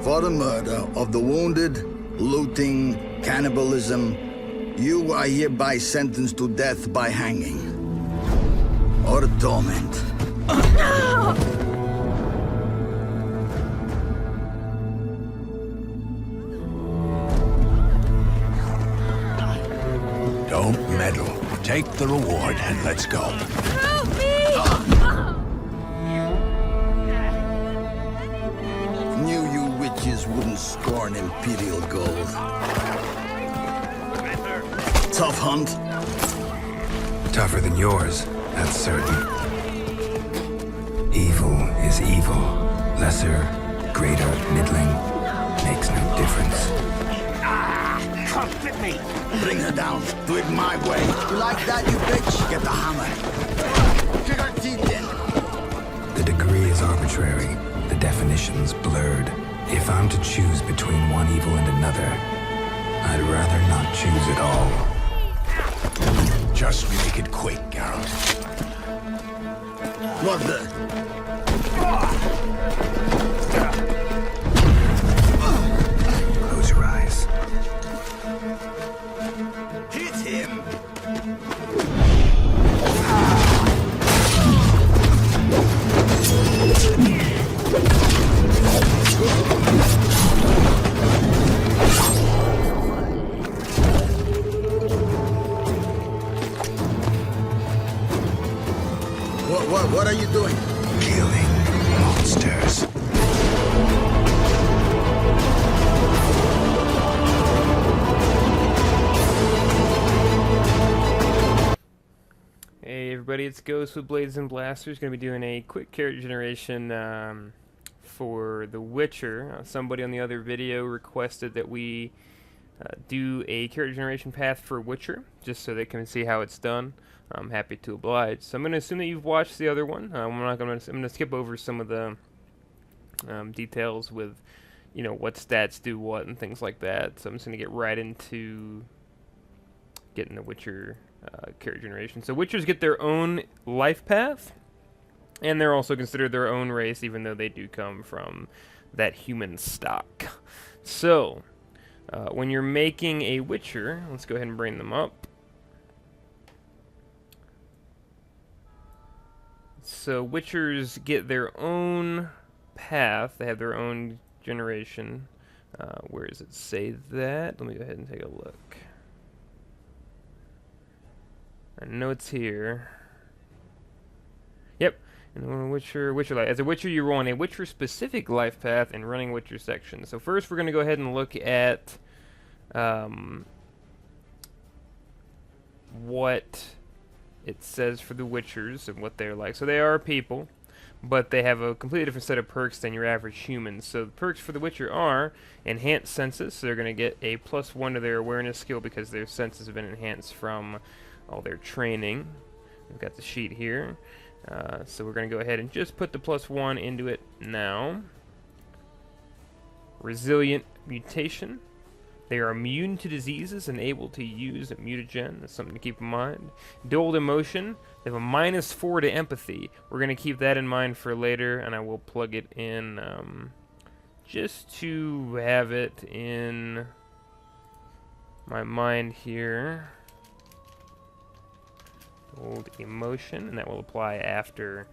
For the murder of the wounded, looting, cannibalism, you are hereby sentenced to death by hanging. Or torment. Don't meddle. Take the reward and let's go. Help me! Knew you witches wouldn't scorn imperial gold. Tough hunt. Tougher than yours, that's certain. Evil is evil. Lesser, greater, middling, makes no difference. Come with me. Bring her down. Do it my way. You like that, you bitch? Get the hammer. Kick her teeth in. The degree is arbitrary, the definition's blurred. If I'm to choose between one evil and another, I'd rather not choose at all. Just make it quick, Geralt. What the? Close your eyes. Hit him. What are you doing? Killing monsters. Hey everybody, it's Ghost with Blades and Blasters. Going to be doing a quick character generation for The Witcher. Somebody on the other video requested that we do a character generation path for Witcher, just so they can see how it's done. I'm happy to oblige. So I'm going to assume that you've watched the other one. I'm going to skip over some of the details with, you know, what stats do what and things like that. So I'm just going to get right into getting the Witcher character generation. So Witchers get their own life path, and they're also considered their own race, even though they do come from that human stock. So when you're making a Witcher, let's go ahead and bring them up. So Witchers get their own path. They have their own generation. Where does it say that? Let me go ahead and take a look. I know it's here. Yep. And Witcher life. As a Witcher, you roll on a Witcher-specific life path and running Witcher section. So first, we're going to go ahead and look at what it says for the Witchers and what they're like. So they are people, but they have a completely different set of perks than your average human. So the perks for the Witcher are enhanced senses. So they're going to get a +1 to their awareness skill because their senses have been enhanced from all their training. We've got the sheet here. So we're going to go ahead and just put the +1 into it now. Resilient mutation. They are immune to diseases and able to use a mutagen. That's something to keep in mind. Dulled emotion. They have a -4 to empathy. We're going to keep that in mind for later, and I will plug it in just to have it in my mind here. Dulled emotion, and that will apply after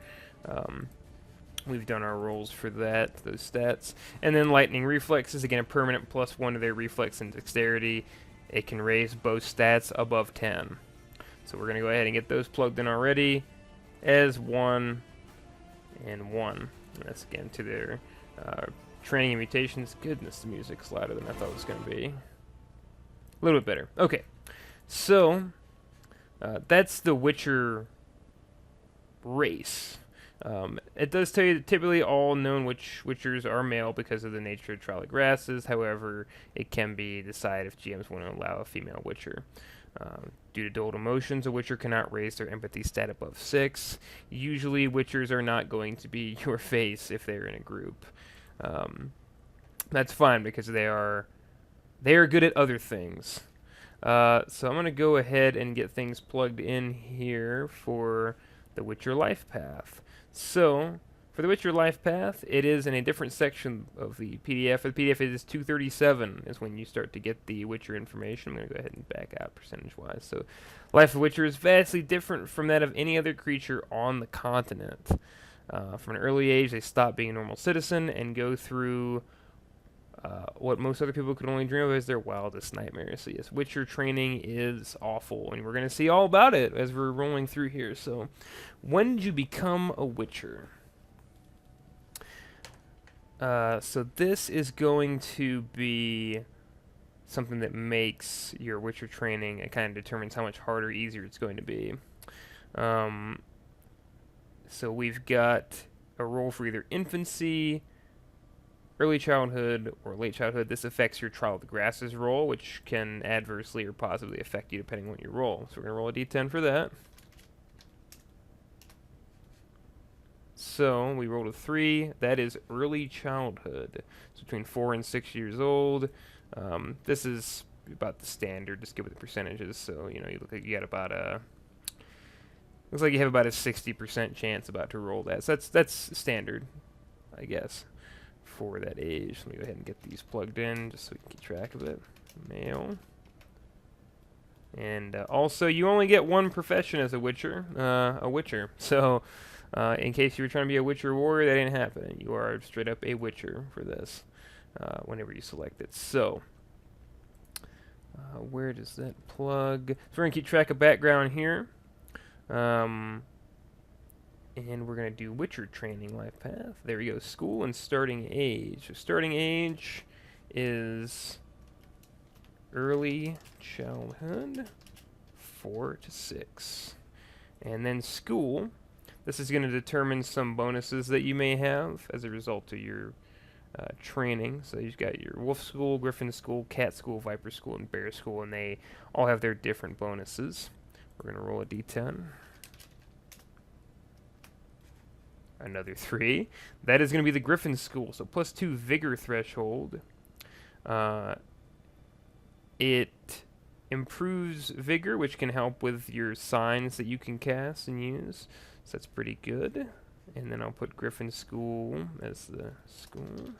we've done our rolls for that, those stats. And then lightning reflexes, again a permanent +1 to their reflex and dexterity. It can raise both stats above 10. So we're going to go ahead and get those plugged in already as 1 and 1. And that's again to their training and mutations. Goodness, the music's louder than I thought it was going to be. A little bit better. Okay, so that's the Witcher race. It does tell you that typically all known Witchers are male because of the nature of Trollic grasses. However, it can be decided if GMs want to allow a female Witcher. Due to dulled emotions, a Witcher cannot raise their empathy stat above 6. Usually, Witchers are not going to be your face if they're in a group. That's fine because they are good at other things. So I'm going to go ahead and get things plugged in here for the Witcher life path. So, for For the Witcher Life Path, it is in a different section of the PDF. For the PDF, it is 237 is when you start to get the Witcher information. I'm going to go ahead and back out percentage-wise. So, Life of Witcher is vastly different from that of any other creature on the continent. From an early age, they stop being a normal citizen and go through what most other people could only dream of as their wildest nightmares. So yes, Witcher training is awful, and we're going to see all about it as we're rolling through here. So, when did you become a Witcher? So this is going to be something that makes your Witcher training, it kind of determines how much harder or easier it's going to be. So we've got a role for either infancy, early childhood, or late childhood. This affects your Trial of the Grasses roll, which can adversely or positively affect you depending on what you roll. So we're going to roll a d10 for that. So we rolled a 3. That is early childhood. It's between 4 and 6 years old. This is about the standard. Just give it the percentages. So you look like you got about a. Looks like you have about a 60% chance about to roll that. So that's standard, I guess, for that age. Let me go ahead and get these plugged in just so we can keep track of it. Male. And also, you only get one profession as a Witcher. So. In case you were trying to be a Witcher warrior, that didn't happen. You are straight up a Witcher for this, whenever you select it. So, where does that plug? So we're going to keep track of background here. And we're going to do Witcher training life path. There we go. School and starting age. So starting age is early childhood, 4 to 6. And then school. This is going to determine some bonuses that you may have as a result of your training. So you've got your Wolf School, Griffin School, Cat School, Viper School, and Bear School, and they all have their different bonuses. We're going to roll a d10. Another 3. That is going to be the Griffin School, so +2 Vigor threshold. It improves Vigor, which can help with your signs that you can cast and use. So that's pretty good. And then I'll put Griffin School as the school.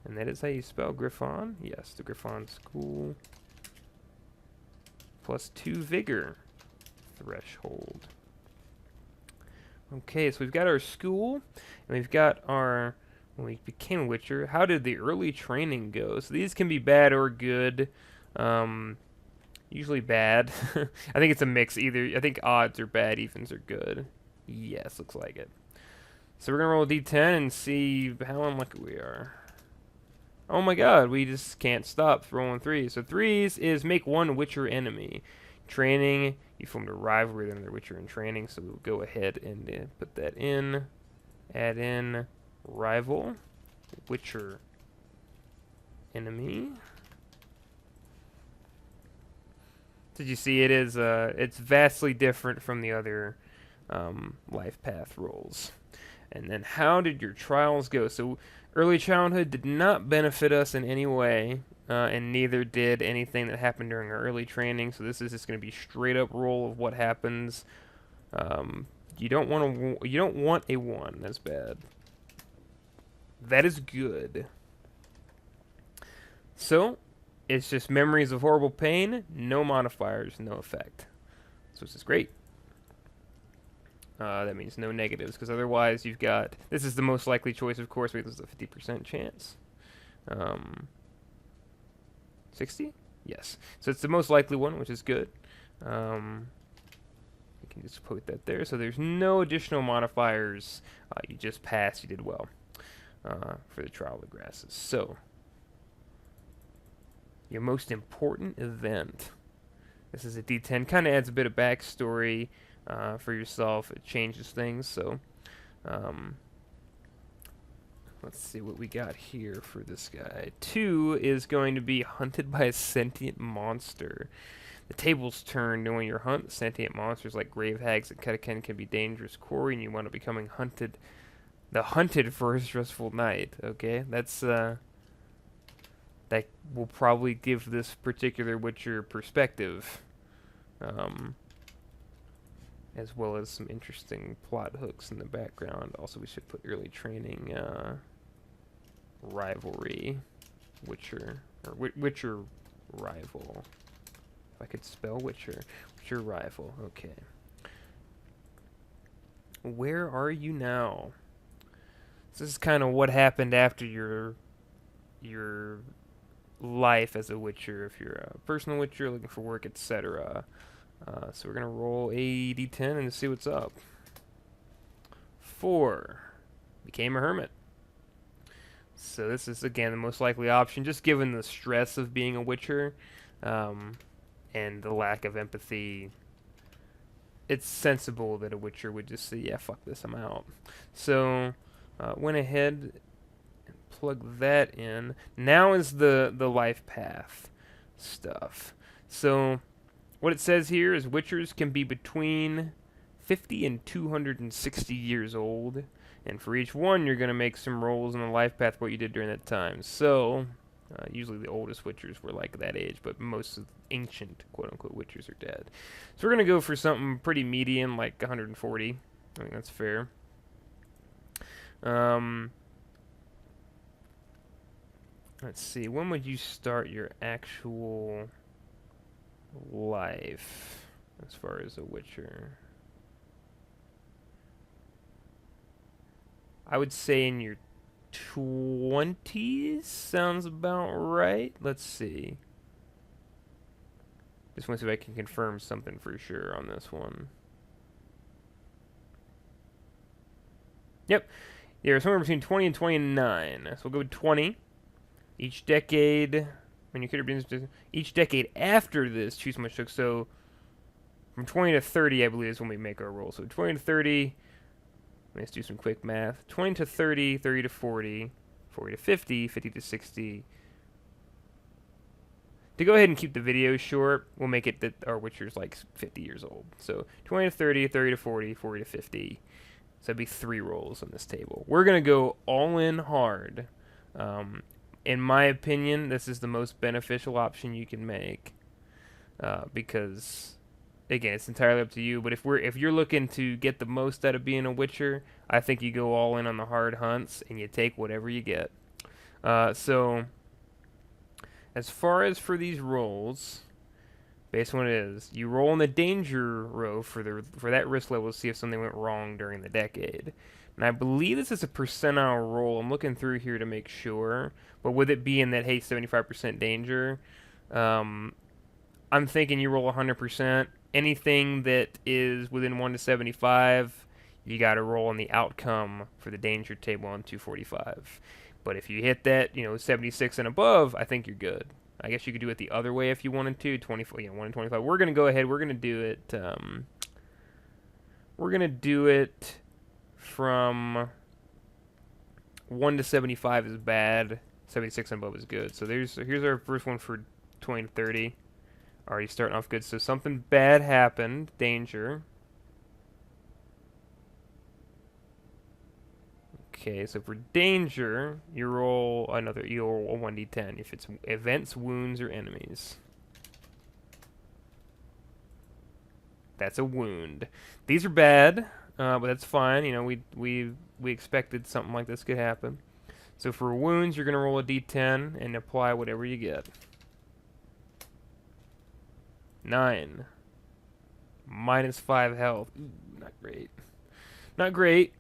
And that is how you spell Griffon. Yes, the Griffon School. +2 Vigor threshold. Okay, so we've got our school, and we've got our, when we became a Witcher, how did the early training go? So these can be bad or good. Usually bad. I think it's a mix. Either, I think odds are bad, evens are good. Yes, looks like it. So we're going to roll a d10 and see how unlucky we are. Oh my god, we just can't stop rolling 3s. So 3s is make one Witcher enemy. Training, you formed a rivalry with another Witcher in training, so we'll go ahead and put that in. Add in rival, Witcher enemy. Did you see it is it's vastly different from the other life path rolls. And then how did your trials go? So early childhood did not benefit us in any way, and neither did anything that happened during our early training. So this is just going to be straight up roll of what happens. You don't want a 1. That's bad. That is good. So it's just memories of horrible pain, no modifiers, no effect. So this is great. That means no negatives, because otherwise you've got... This is the most likely choice, of course, because there's a 50% chance. 60? Yes. So it's the most likely one, which is good. We can just put that there. So there's no additional modifiers. You just passed. You did well for the Trial of the Grasses. So... your most important event. This is a D10. Kind of adds a bit of backstory for yourself. It changes things. So, let's see what we got here for this guy. 2 is going to be hunted by a sentient monster. The tables turn when you hunt sentient monsters like grave hags and Kataken can be dangerous quarry, and you want to becoming hunted. The hunted for a stressful night. Okay, that's that will probably give this particular Witcher perspective. as well as some interesting plot hooks in the background. Also, we should put early training, rivalry, Witcher, or Witcher rival. If I could spell Witcher rival. Okay. Where are you now? This is kind of what happened after your life as a Witcher, if you're a personal Witcher looking for work, etc. So we're gonna roll a d10 and see what's up. 4. Became a hermit. So this is again the most likely option, just given the stress of being a Witcher, and the lack of empathy. It's sensible that a Witcher would just say, yeah, fuck this, I'm out. So went ahead and plugged that in. Now is the life path stuff. So what it says here is Witchers can be between 50 and 260 years old, and for each one you're going to make some rolls in the life path what you did during that time. So usually the oldest Witchers were like that age, but most of the ancient quote-unquote Witchers are dead. So we're going to go for something pretty median, like 140. I think that's fair. Let's see, when would you start your actual life as far as a Witcher? I would say in your 20s sounds about right. Let's see. Just want to see if I can confirm something for sure on this one. Yep. You're somewhere between 20 and 29. So we'll go with 20. Each decade, when you could have each decade after this, choose how much took. So from 20 to 30, I believe, is when we make our roll. So 20 to 30. Let's do some quick math. 20 to 30, 30 to 40, 40 to 50, 50 to 60. To go ahead and keep the video short, we'll make it that our Witcher's like 50 years old. So 20 to 30, 30 to 40, 40 to 50. So that'd be 3 rolls on this table. We're going to go all in hard. In my opinion, this is the most beneficial option you can make. Because again, it's entirely up to you, but if you're looking to get the most out of being a Witcher, I think you go all in on the hard hunts and you take whatever you get. So as far as for these rolls, based on what it is, you roll in the danger row for that risk level to see if something went wrong during the decade. And I believe this is a percentile roll. I'm looking through here to make sure, but with it being that, hey, 75% danger, I'm thinking you roll 100%. Anything that is within 1 to 75, you got to roll on the outcome for the danger table on 245. But if you hit that, 76 and above, I think you're good. I guess you could do it the other way if you wanted to. 24, 1 in 25. We're gonna go ahead. We're gonna do it. We're gonna do it from 1 to 75 is bad. 76 and above is good. So here's our first one for 20 to 30. Already starting off good. So something bad happened. Danger. Okay, so for danger, you roll a 1d10 if it's events, wounds, or enemies. That's a wound. These are bad, but that's fine. We expected something like this could happen. So for wounds, you're gonna roll a d10 and apply whatever you get. 9. -5 health. Ooh, not great. Not great.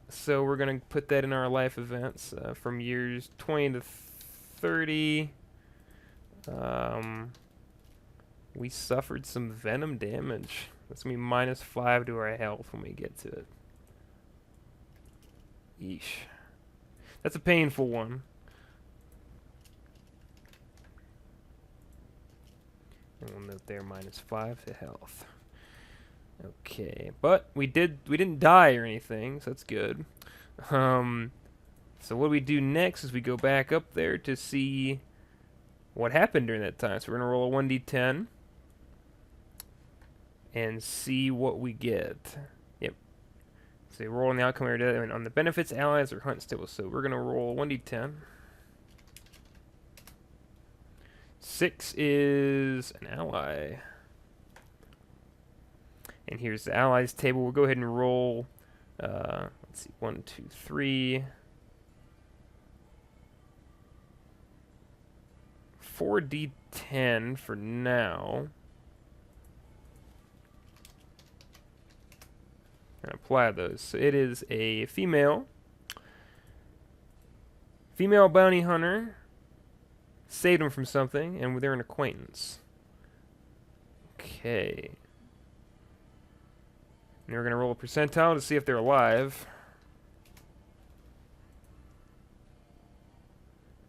So we're going to put that in our life events from years 20 to 30. We suffered some venom damage. That's going to be -5 to our health when we get to it. Yeesh. That's a painful one. And we'll note there -5 to health. Okay, but we didn't die or anything, so that's good. So what we do next is we go back up there to see what happened during that time. So we're gonna roll a 1d10 and see what we get. Yep. So you roll on the outcome area and on the benefits, allies, or hunt stable. So we're gonna roll a 1d10. 6 is an ally. And here's the allies table. We'll go ahead and roll, let's see, 1, 2, 3, 4d10 for now. And apply those. So it is a female bounty hunter, saved them from something, and they're an acquaintance. Okay. And we're going to roll a percentile to see if they're alive.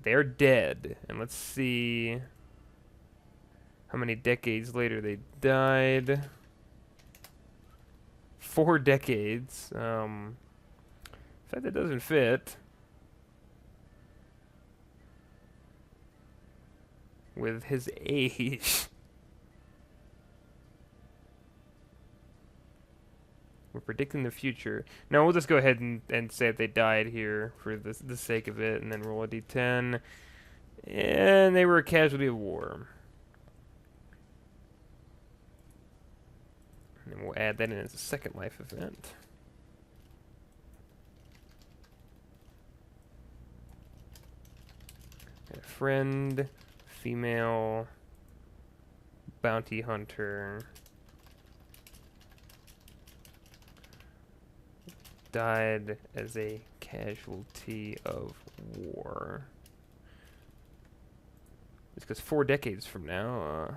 They're dead. And let's see how many decades later they died. 4 decades. In fact, that doesn't fit with his age. We're predicting the future. No, we'll just go ahead and say that they died here for the sake of it, and then roll a d10. And they were a casualty of war. And then we'll add that in as a second life event. A friend, female, bounty hunter, died as a casualty of war. It's because 4 decades from now,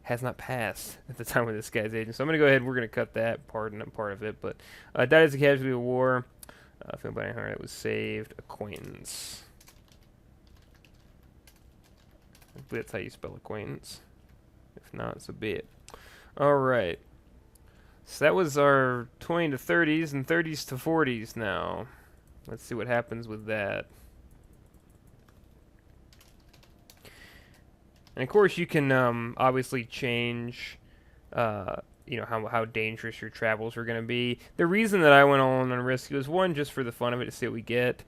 has not passed at the time of this guy's age. So I'm going to go ahead and we're going to cut that part of it. But died as a casualty of war. Family bounty hunter that was saved. Acquaintance. I believe that's how you spell acquaintance. If not, so be it. Alright. So that was our 20 to 30s and 30s to 40s now. Let's see what happens with that. And of course you can obviously change you know, how dangerous your travels are going to be. The reason that I went all in on risky was, 1, just for the fun of it to see what we get.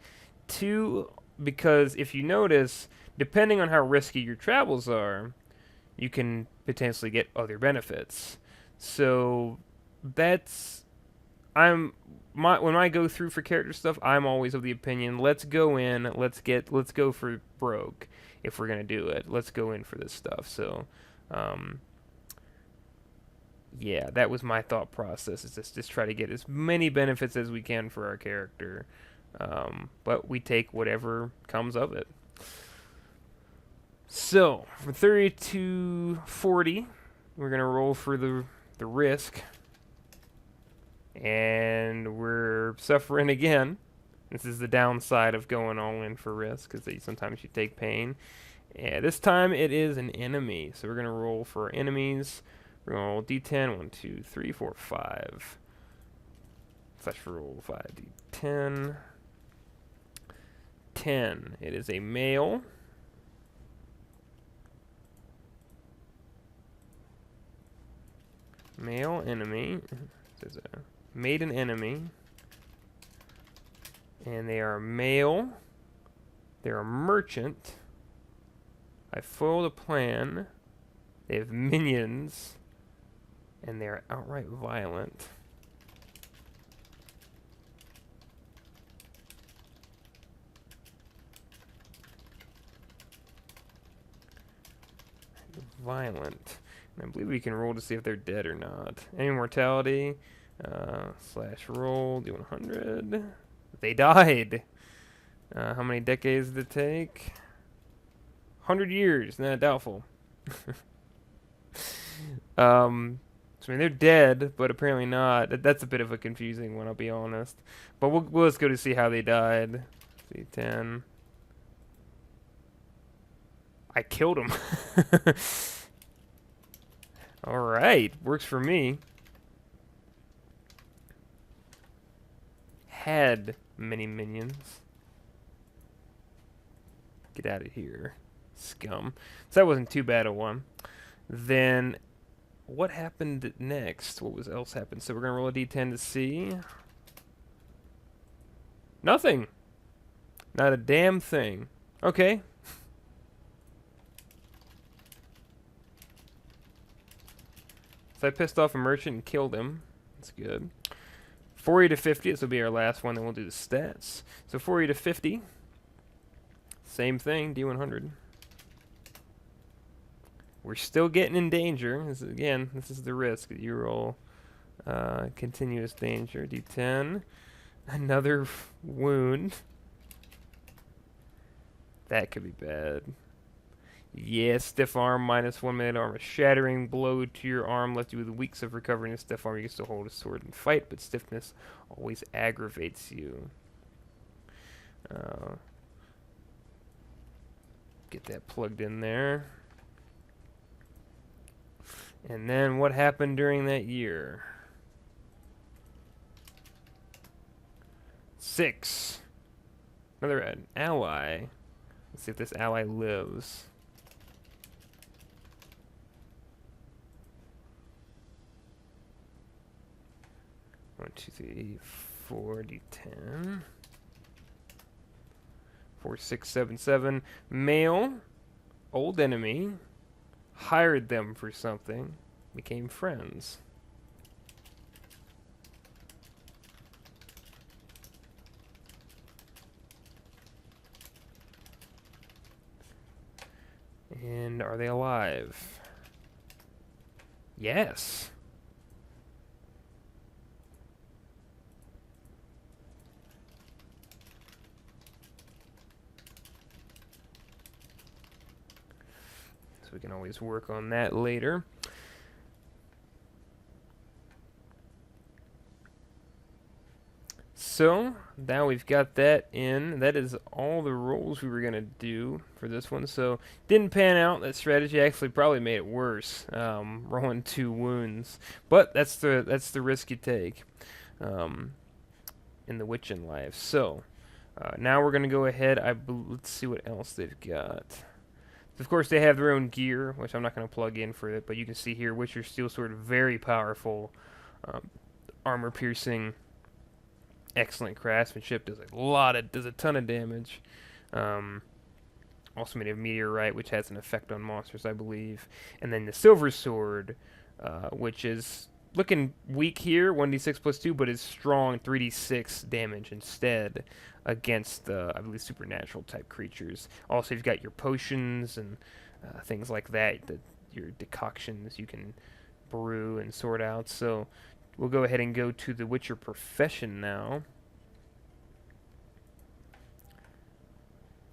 2, because if you notice, depending on how risky your travels are, you can potentially get other benefits. So that's when I go through for character stuff, I'm always of the opinion, let's go in, let's go for broke if we're gonna do it. Let's go in for this stuff. So yeah, that was my thought process, is just try to get as many benefits as we can for our character, but we take whatever comes of it. So from 30 to 40, we're gonna roll for the risk. And we're suffering again. This is the downside of going all in for risk, because sometimes you take pain. And this time it is an enemy. So we're going to roll for our enemies. We're going to roll d10. 1, 2, 3, 4, 5. Slash roll 5d10. 10. It is a male. Male enemy. There's a made an enemy, and they are male, they're a merchant, I foiled a plan, they have minions, and they're outright violent. Violent. And I believe we can roll to see if they're dead or not. Any mortality? Slash roll, do 100. They died. How many decades did it take? 100 years. Nah, doubtful. So I mean, they're dead, but apparently not. That's a bit of a confusing one, I'll be honest. But we'll just go to see how they died. See, 10. I killed him. All right, works for me. Had many minions. Get out of here, scum. So that wasn't too bad a one. Then what happened next? What else happened? So we're gonna roll a d10 to see. Nothing. Not a damn thing. Okay. So I pissed off a merchant and killed him. That's good. 40 to 50, this will be our last one, then we'll do the stats. So 40 to 50, same thing, D100. We're still getting in danger. This is the risk. You roll continuous danger, D10. Another wound. That could be bad. Yes, stiff arm, -1 minute armor. Shattering blow to your arm left you with weeks of recovering a stiff arm. You can still hold a sword and fight, but stiffness always aggravates you. Get that plugged in there. And then what happened during that year? 6. Another ally. Let's see if this ally lives. 1, 2, 3, 4, D10. 4, 6, 7, 7. Male, old enemy, hired them for something, became friends. And are they alive? Yes. So we can always work on that later. So, now we've got that in. That is all the rolls we were going to do for this one. So, didn't pan out. That strategy actually probably made it worse, rolling 2 wounds. But that's the risk you take in the Witching Life. So, now we're going to go ahead. Let's see what else they've got. Of course, they have their own gear, which I'm not going to plug in for it. But you can see here, Witcher Steel Sword, very powerful, armor-piercing. Excellent craftsmanship, does a ton of damage. Also made of meteorite, which has an effect on monsters, I believe. And then the silver sword, which is looking weak here, 1d6 plus 2, but is strong, 3d6 damage instead against, I believe, supernatural type creatures. Also, you've got your potions and things like that, your decoctions you can brew and sort out. So we'll go ahead and go to the Witcher profession now.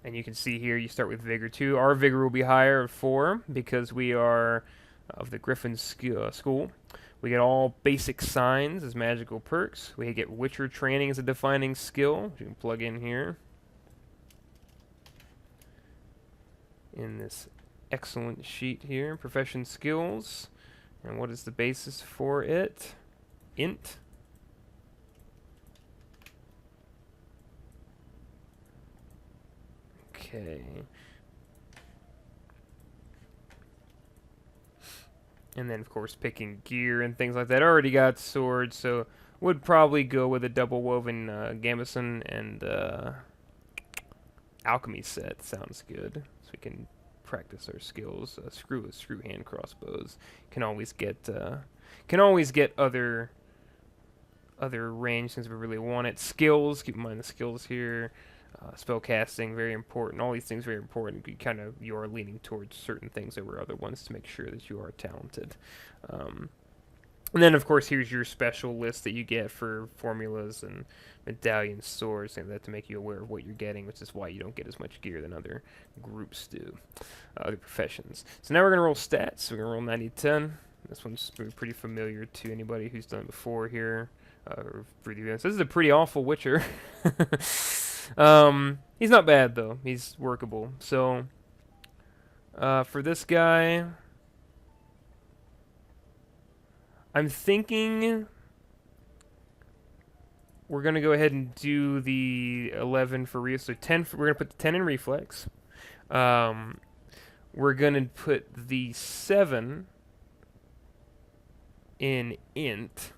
And you can see here, you start with Vigor 2. Our Vigor will be higher at 4 because we are of the Griffin school. We get all basic signs as magical perks. We get Witcher training as a defining skill, which you can plug in here. In this excellent sheet here, profession skills. And what is the basis for it? Int. Okay. And then, of course, picking gear and things like that. I already got swords, so would probably go with a double woven gambeson and alchemy set. Sounds good. So we can practice our skills. Screw hand crossbows. Can always get other range things if we really want it. Skills. Keep in mind the skills here. Spell casting, very important. All these things very important. You are leaning towards certain things over other ones to make sure that you are talented. And then, of course, here's your special list that you get for formulas and medallions, swords, and that to make you aware of what you're getting, which is why you don't get as much gear than other groups do, other professions. So now we're going to roll stats. We're going to roll 90-10. This one's pretty familiar to anybody who's done it before here. For the events. This is a pretty awful Witcher. He's not bad though. He's workable. So for this guy, I'm thinking we're gonna go ahead and do the 11 for Rio. So 10. We're gonna put the 10 in reflex. We're gonna put the 7 in int.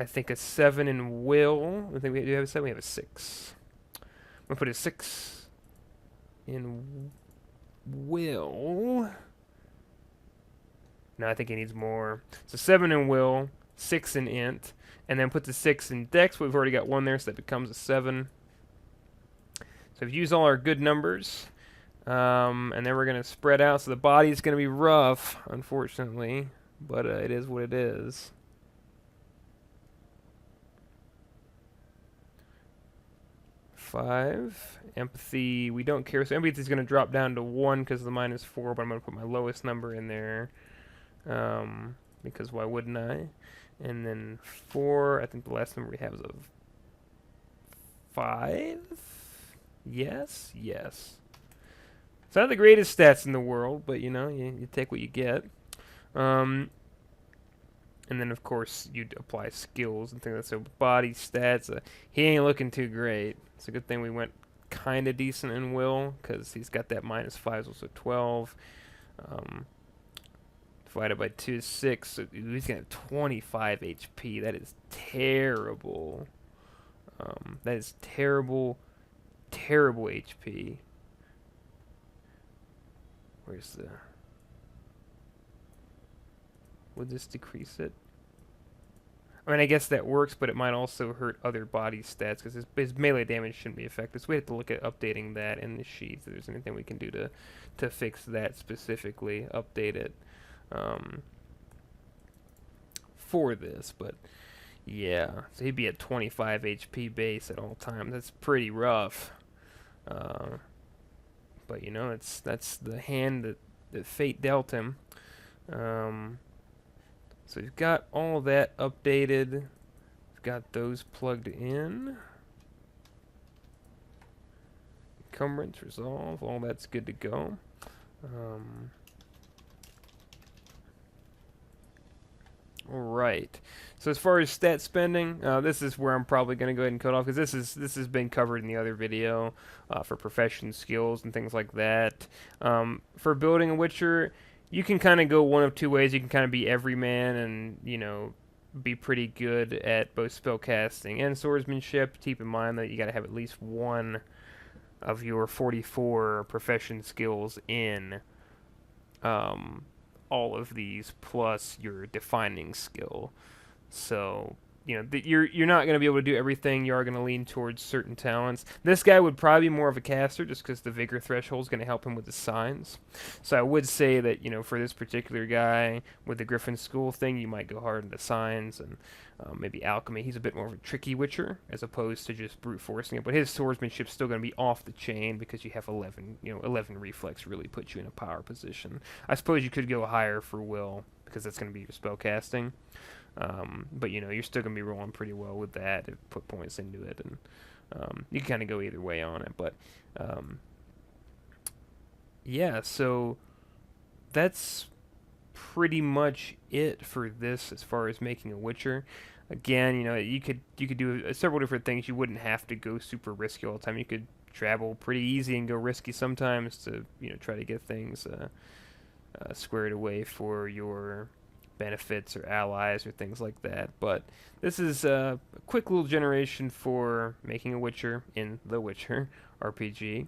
I think a 7 in will. I think we do have a 7. We have a 6. I'm gonna put a 6 in will. No, I think he needs more. So 7 in will, 6 in int, and then put the 6 in dex. We've already got 1 there, so that becomes a 7. So we've used all our good numbers. And then we're going to spread out. So the body is going to be rough, unfortunately. But it is what it is. Five. Empathy, we don't care. So empathy is going to drop down to 1 because of the -4, but I'm going to put my lowest number in there. Because why wouldn't I? And then 4, I think the last number we have is a 5? Yes? Yes. It's not the greatest stats in the world, but you know, you take what you get. And then of course you'd apply skills and things like that. So body stats, he ain't looking too great. It's a good thing we went kind of decent in will, because he's got that -5, so 12. Divided by 2 is 6. So he's gonna have 25 HP. That is terrible. That is terrible, terrible HP. Where's the... Would this decrease it? I mean, I guess that works, but it might also hurt other body stats, because his melee damage shouldn't be affected. So we have to look at updating that in the sheet, if there's anything we can do to fix that specifically, update it for this. But yeah, so he'd be at 25 HP base at all times. That's pretty rough. But you know, that's the hand that fate dealt him. So we've got all that updated. We've got those plugged in. Encumbrance, resolve, all that's good to go. Alright, so as far as stat spending, this is where I'm probably going to go ahead and cut off, because this has been covered in the other video for profession skills and things like that. For building a Witcher, you can kind of go one of two ways. You can kind of be everyman and, you know, be pretty good at both spellcasting and swordsmanship. Keep in mind that you got to have at least one of your 44 profession skills in all of these, plus your defining skill. So, you know, you're not going to be able to do everything. You are going to lean towards certain talents. This guy would probably be more of a caster, just because the vigor threshold is going to help him with the signs. So I would say that, you know, for this particular guy with the Griffin School thing, you might go hard into signs and maybe alchemy. He's a bit more of a tricky Witcher as opposed to just brute forcing it. But his swordsmanship's still going to be off the chain because you have 11. You know, 11 reflex really puts you in a power position. I suppose you could go higher for will because that's going to be your spell casting. But you know, you're still gonna be rolling pretty well with that. Put points into it, and you can kind of go either way on it. But yeah, so that's pretty much it for this as far as making a Witcher. Again, you know, you could do several different things. You wouldn't have to go super risky all the time. You could travel pretty easy and go risky sometimes to, you know, try to get things squared away for your benefits or allies or things like that. But this is a quick little generation for making a Witcher in The Witcher RPG.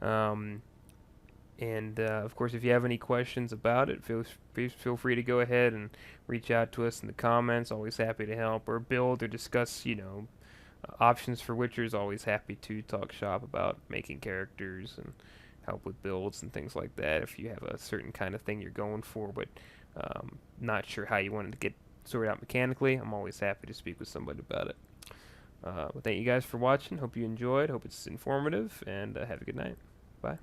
And of course, if you have any questions about it, feel free to go ahead and reach out to us in the comments. Always happy to help, or build or discuss, you know, options for Witchers. Always happy to talk shop about making characters and help with builds and things like that. If you have a certain kind of thing you're going for, but not sure how you wanted to get sorted out mechanically, I'm always happy to speak with somebody about it. Well, thank you guys for watching. Hope you enjoyed. Hope it's informative, and have a good night. Bye.